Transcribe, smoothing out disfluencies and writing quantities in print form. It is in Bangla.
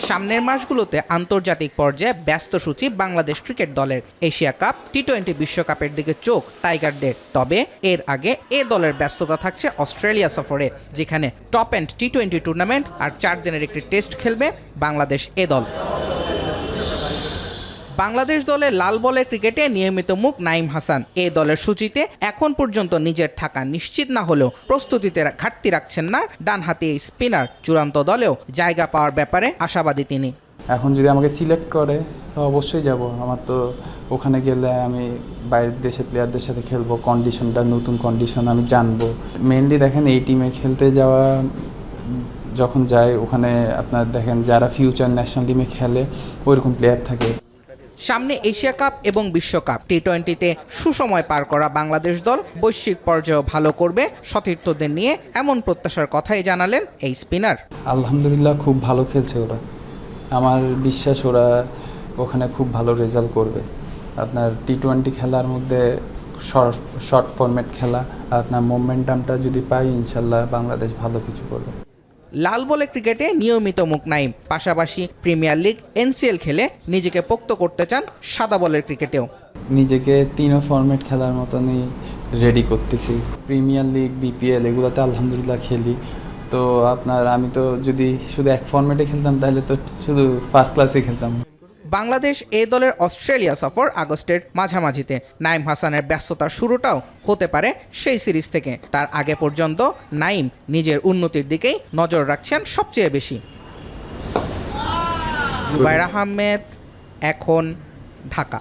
সামনের মাসগুলোতে আন্তর্জাতিক পর্যায়ে ব্যস্ত সূচি বাংলাদেশ ক্রিকেট দলের। এশিয়া কাপ, টি-20 বিশ্বকাপের দিকে চোখ টাইগারদের। তবে এর আগে এ দলের ব্যস্ততা থাকছে অস্ট্রেলিয়া সফরে, যেখানে টপ এন্ড টি-20 টুর্নামেন্ট আর 4 দিনের একটি টেস্ট খেলবে বাংলাদেশ এ দল। বাংলাদেশ দলের লাল বলের ক্রিকেটে নিয়মিত মুখ নাঈম হাসান। এ দলের সূচিতে এখন পর্যন্ত নিজের থাকা নিশ্চিত না হলেও প্রস্তুতিতে ঘাটতি রাখছেন না ডানহাতি এই স্পিনার। চূড়ান্ত দলেও জায়গা পাওয়ার ব্যাপারে আশাবাদী তিনি। এখন যদি আমাকে সিলেক্ট করে তো অবশ্যই যাব। আমার তো ওখানে গেলে আমি বাইরের দেশে প্লেয়ারদের সাথে খেলবো, কন্ডিশনটা নতুন কন্ডিশন আমি জানবো। মেনলি দেখেন এই টিমে খেলতে যাওয়া যখন যায় ওখানে আপনার দেখেন যারা ফিউচার ন্যাশনাল টিমে খেলে ওইরকম প্লেয়ার থাকে। সামনে এশিয়া কাপ এবং বিশ্বকাপ, টি-20তে সুসময় পার করা বাংলাদেশ দল বৈশ্বিক পর্যায়েও ভালো করবে সতীর্থদের নিয়ে এমন প্রত্যাশার কথাই জানালেন এই স্পিনার। আলহামদুলিল্লাহ খুব ভালো খেলছে ওরা। আমার বিশ্বাস ওরা ওখানে খুব ভালো রেজাল্ট করবে। আপনার টি-20 খেলার মধ্যে শর্ট ফরম্যাট খেলা, আপনার মোমেন্টামটা যদি পাই ইনশাল্লাহ বাংলাদেশ ভালো কিছু করবে। লাল বলে ক্রিকেটে নিয়মিত মুখ নাঈম, পাশাপাশি প্রিমিয়ার লিগ, এনসিএল খেলে নিজেকে পোক্ত করতে চান সাদা বলের ক্রিকেটেও। নিজেকে তিনও ফরম্যাট খেলার মতনই রেডি করতেছি। প্রিমিয়ার লিগ, বিপিএল এগুলোতে আলহামদুলিল্লাহ খেলি। তো আপনার আমি তো যদি শুধু এক ফরম্যাটে খেলতাম তাহলে তো শুধু ফার্স্ট ক্লাসে খেলতাম। বাংলাদেশ এ দলের অস্ট্রেলিয়া সফর আগস্টের মাঝামাঝিতে। নাঈম হাসানের ব্যস্ততার শুরুটাও হতে পারে সেই সিরিজ থেকে। তার আগে পর্যন্ত নাঈম নিজের উন্নতির দিকেই নজর রাখছেন সবচেয়ে বেশি। জুবাইর আহমেদ, এখন, ঢাকা।